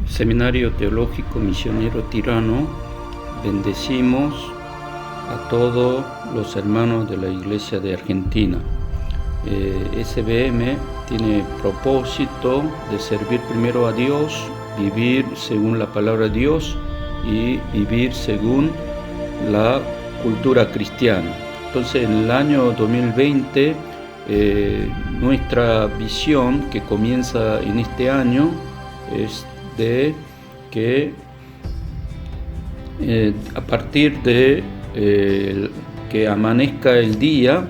Seminario Teológico Misionero Tirano, bendecimos a todos los hermanos de la Iglesia de Argentina. SBM tiene propósito de servir primero a Dios, vivir según la palabra de Dios y vivir según la cultura cristiana. Entonces, en el año 2020, nuestra visión que comienza en este año es de que a partir de que amanezca el día,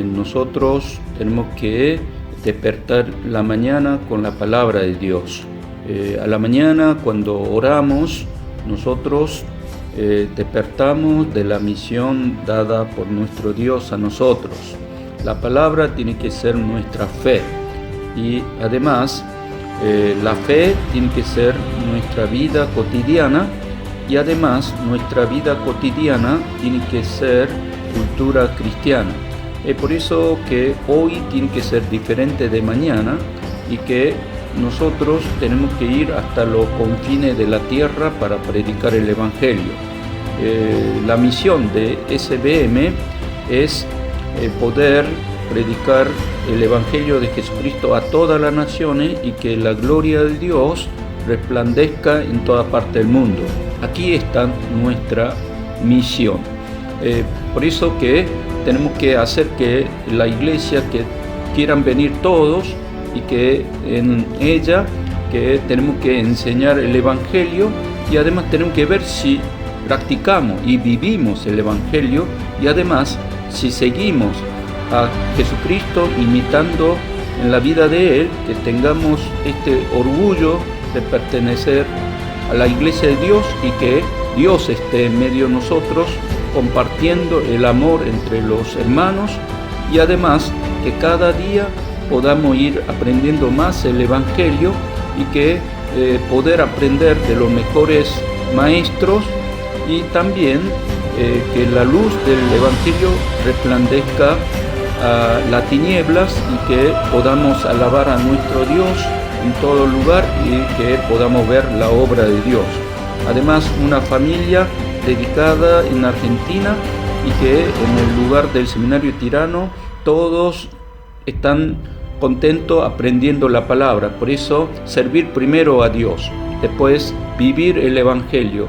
nosotros tenemos que despertar la mañana con la palabra de Dios. A la mañana, cuando oramos, nosotros despertamos de la misión dada por nuestro Dios a nosotros. La palabra tiene que ser nuestra fe y además la fe tiene que ser nuestra vida cotidiana y además nuestra vida cotidiana tiene que ser cultura cristiana. Es por eso que hoy tiene que ser diferente de mañana y que nosotros tenemos que ir hasta los confines de la tierra para predicar el Evangelio. La misión de SBM es poder predicar el Evangelio de Jesucristo a todas las naciones y que la gloria de Dios resplandezca en toda parte del mundo. Aquí está nuestra misión. Por eso que tenemos que hacer que la iglesia, que quieran venir todos y que en ella que tenemos que enseñar el Evangelio y además tenemos que ver si practicamos y vivimos el Evangelio y además si seguimos a Jesucristo imitando en la vida de Él, que tengamos este orgullo de pertenecer a la iglesia de Dios y que Dios esté en medio de nosotros compartiendo el amor entre los hermanos y además que cada día podamos ir aprendiendo más el Evangelio y que poder aprender de los mejores maestros y también que la luz del Evangelio resplandezca a las tinieblas y que podamos alabar a nuestro Dios en todo lugar y que podamos ver la obra de Dios. Además, una familia dedicada en Argentina y que en el lugar del Seminario Tirano todos están contentos aprendiendo la palabra. Por eso, servir primero a Dios, después vivir el Evangelio.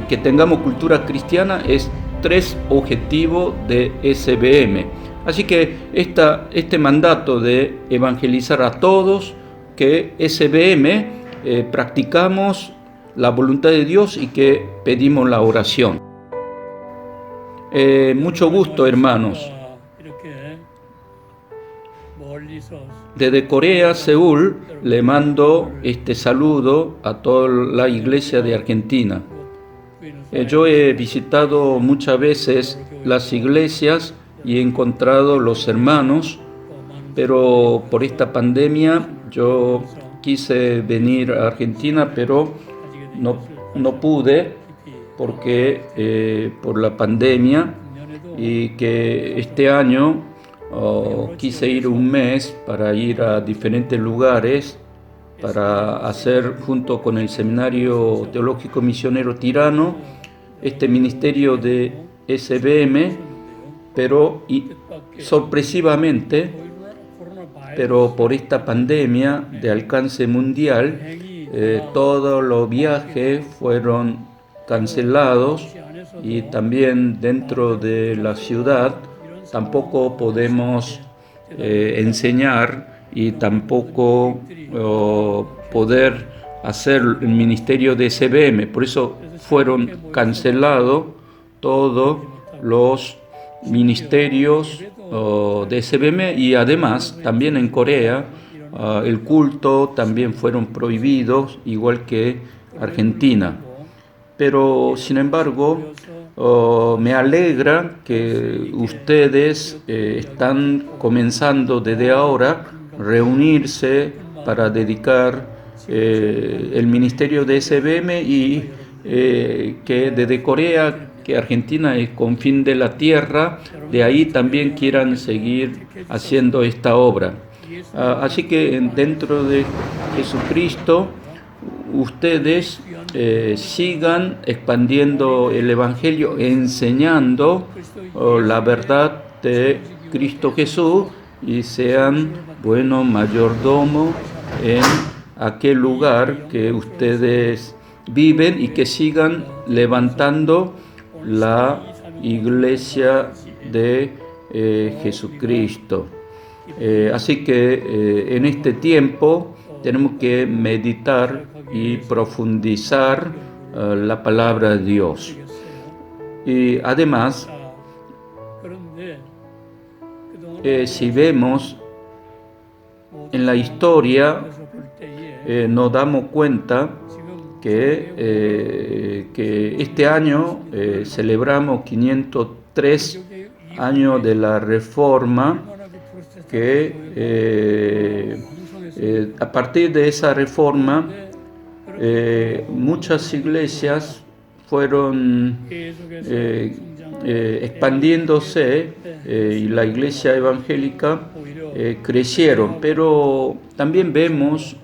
Que tengamos cultura cristiana es 3 objetivos de SBM. Así que este mandato de evangelizar a todos, que SBM practicamos la voluntad de Dios y que pedimos la oración. Mucho gusto, hermanos. Desde Corea, Seúl, le mando este saludo a toda la iglesia de Argentina. Yo he visitado muchas veces las iglesias y he encontrado los hermanos, pero por esta pandemia yo quise venir a Argentina, pero no pude porque por la pandemia, y que este año quise ir un mes para ir a diferentes lugares para hacer junto con el Seminario Teológico Misionero Tirano este ministerio de SBM, pero sorpresivamente, pero por esta pandemia de alcance mundial, todos los viajes fueron cancelados y también dentro de la ciudad tampoco podemos enseñar y tampoco poder hacer el ministerio de SBM. Por eso fueron cancelados todos los ministerios de SBM y además también en Corea el culto también fueron prohibidos, igual que Argentina. Pero sin embargo me alegra que ustedes están comenzando desde ahora a reunirse para dedicar el ministerio de SBM y que desde Corea, que Argentina es confín de la tierra, de ahí también quieran seguir haciendo esta obra. Así que dentro de Jesucristo ustedes sigan expandiendo el Evangelio, enseñando la verdad de Cristo Jesús y sean buenos mayordomos en aquel lugar que ustedes viven y que sigan levantando la iglesia de Jesucristo. Así que en este tiempo tenemos que meditar y profundizar la palabra de Dios. Y además, si vemos en la historia, nos damos cuenta que este año celebramos 503 años de la Reforma, que a partir de esa Reforma muchas iglesias fueron expandiéndose y la iglesia evangélica crecieron, pero también vemos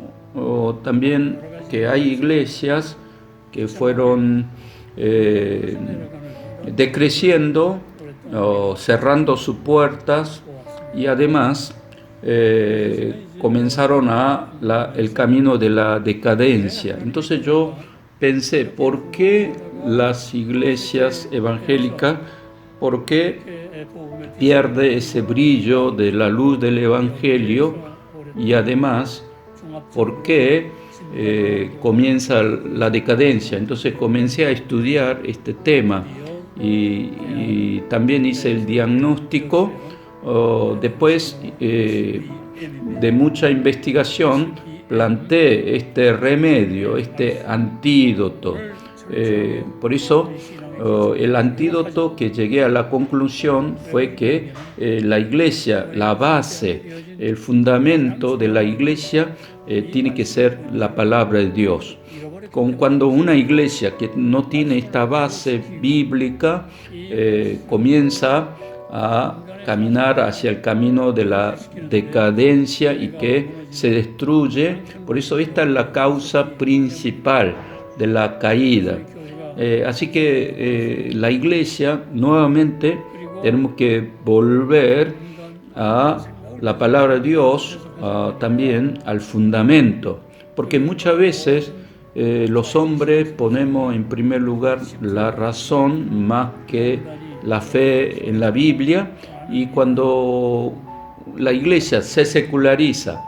que hay iglesias que fueron decreciendo, cerrando sus puertas y además comenzaron el camino de la decadencia. Entonces yo pensé, ¿por qué las iglesias evangélicas, por qué pierde ese brillo de la luz del Evangelio? Y además, ¿por qué comienza la decadencia? Entonces comencé a estudiar este tema y también hice el diagnóstico. Después de mucha investigación, planteé este remedio, este antídoto. Por eso, el antídoto que llegué a la conclusión fue que la iglesia, la base, el fundamento de la iglesia tiene que ser la palabra de Dios. Cuando una iglesia que no tiene esta base bíblica comienza a caminar hacia el camino de la decadencia y que se destruye, por eso esta es la causa principal de la caída. Así que la iglesia, nuevamente, tenemos que volver a la palabra de Dios, también al fundamento, porque muchas veces los hombres ponemos en primer lugar la razón más que la fe en la Biblia, y cuando la iglesia se seculariza,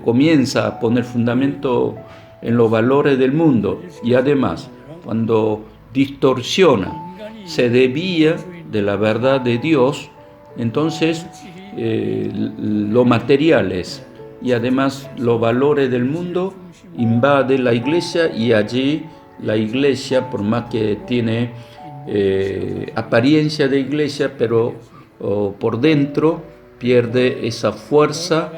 comienza a poner fundamento en los valores del mundo y además cuando distorsiona, se desvía de la verdad de Dios, entonces los materiales y además los valores del mundo invaden la iglesia, y allí la iglesia, por más que tiene apariencia de iglesia, pero por dentro pierde esa fuerza,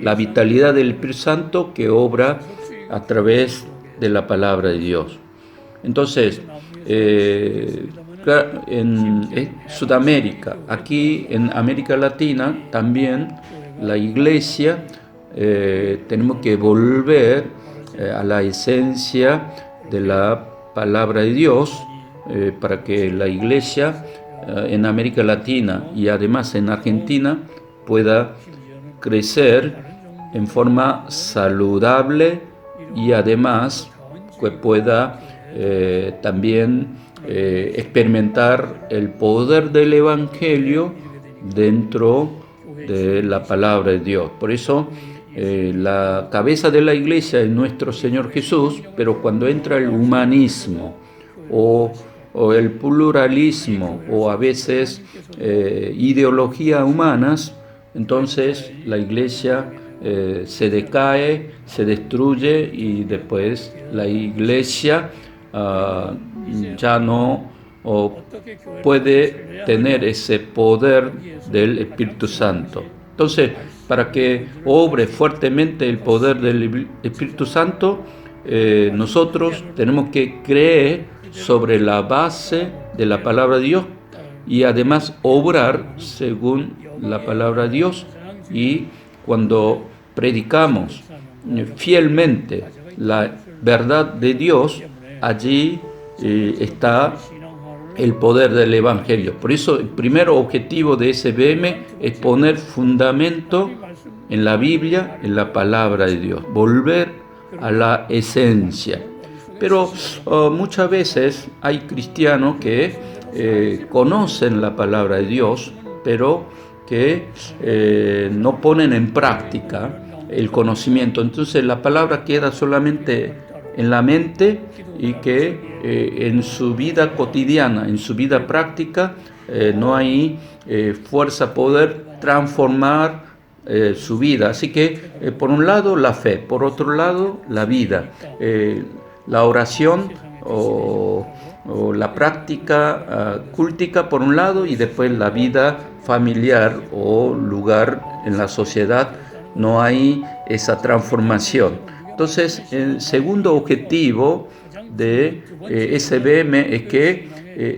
la vitalidad del Espíritu Santo que obra a través de la palabra de Dios. Entonces, en Sudamérica, aquí en América Latina también la iglesia tenemos que volver a la esencia de la palabra de Dios para que la iglesia en América Latina y además en Argentina pueda crecer en forma saludable y además que pueda también experimentar el poder del Evangelio dentro de la palabra de Dios. Por eso la cabeza de la iglesia es nuestro Señor Jesús, pero cuando entra el humanismo o el pluralismo o a veces ideologías humanas, entonces la iglesia se decae, se destruye y después la iglesia ya no puede tener ese poder del Espíritu Santo. Entonces, para que obre fuertemente el poder del Espíritu Santo, nosotros tenemos que creer sobre la base de la palabra de Dios y además obrar según la palabra de Dios. Y cuando predicamos fielmente la verdad de Dios, allí está el poder del Evangelio. Por eso el primer objetivo de SBM es poner fundamento en la Biblia, en la palabra de Dios, volver a la esencia. Pero muchas veces hay cristianos que conocen la palabra de Dios, pero que no ponen en práctica el conocimiento. Entonces la palabra queda solamente en la mente y que en su vida cotidiana, en su vida práctica, no hay fuerza, poder transformar su vida. Así que por un lado la fe, por otro lado la vida, la oración o la práctica cúltica por un lado, y después la vida familiar o lugar en la sociedad. No hay esa transformación. Entonces, el segundo objetivo de SBM es que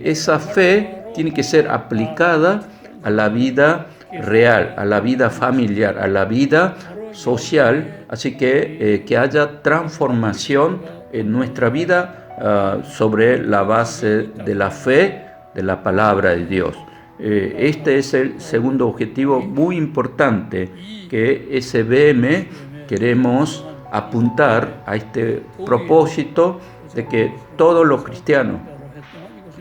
esa fe tiene que ser aplicada a la vida real, a la vida familiar, a la vida social, así que haya transformación en nuestra vida sobre la base de la fe, de la palabra de Dios. Este es el segundo objetivo muy importante que SBM queremos apuntar a este propósito de que todos los cristianos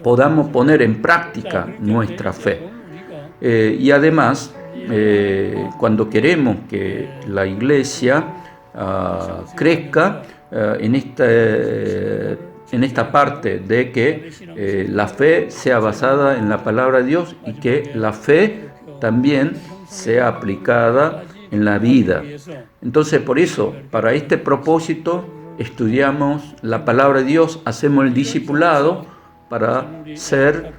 podamos poner en práctica nuestra fe. Y además, cuando queremos que la iglesia crezca en esta parte de que la fe sea basada en la palabra de Dios y que la fe también sea aplicada en la vida. Entonces, por eso, para este propósito, estudiamos la palabra de Dios, hacemos el discipulado para ser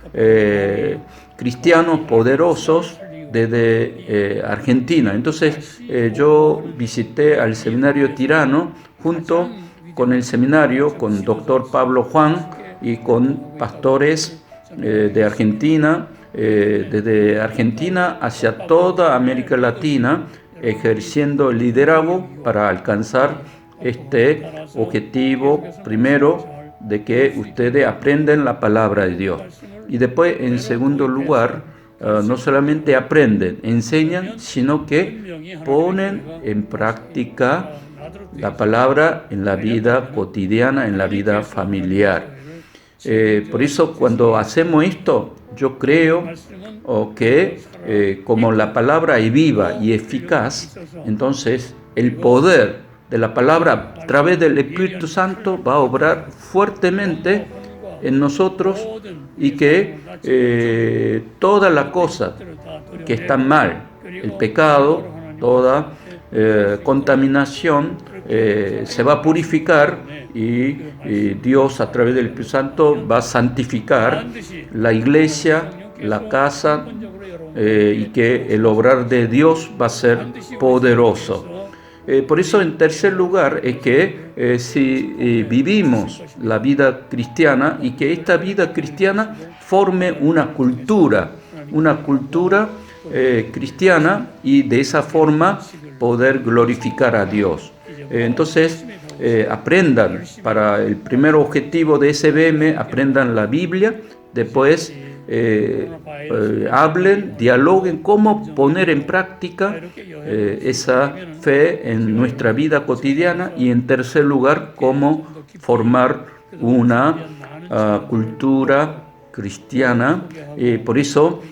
cristianos poderosos desde Argentina. Entonces, yo visité al seminario Tirano junto con el seminario, con doctor Pablo Juan y con pastores de Argentina, desde Argentina hacia toda América Latina, ejerciendo el liderazgo para alcanzar este objetivo primero de que ustedes aprenden la palabra de Dios. Y después, en segundo lugar, no solamente aprenden, enseñan, sino que ponen en práctica la palabra en la vida cotidiana, en la vida familiar. Por eso, cuando hacemos esto, yo creo que como la palabra es viva y eficaz, entonces el poder de la palabra a través del Espíritu Santo va a obrar fuertemente en nosotros y que todas las cosas que están mal, el pecado, toda contaminación, se va a purificar y Dios a través del Espíritu Santo va a santificar la iglesia, la casa, y que el obrar de Dios va a ser poderoso. Por eso, en tercer lugar, es que si vivimos la vida cristiana y que esta vida cristiana forme una cultura cristiana, y de esa forma poder glorificar a Dios. Entonces, aprendan, para el primer objetivo de SBM, aprendan la Biblia, después hablen, dialoguen cómo poner en práctica esa fe en nuestra vida cotidiana, y en tercer lugar, cómo formar una cultura cristiana. Por eso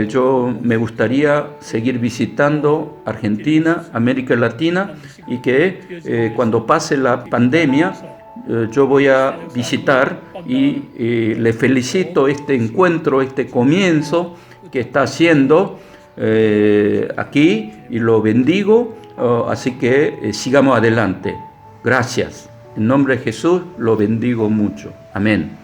yo me gustaría seguir visitando Argentina, América Latina, y que cuando pase la pandemia yo voy a visitar y le felicito este encuentro, este comienzo que está haciendo aquí, y lo bendigo, así que sigamos adelante. Gracias. En nombre de Jesús lo bendigo mucho. Amén.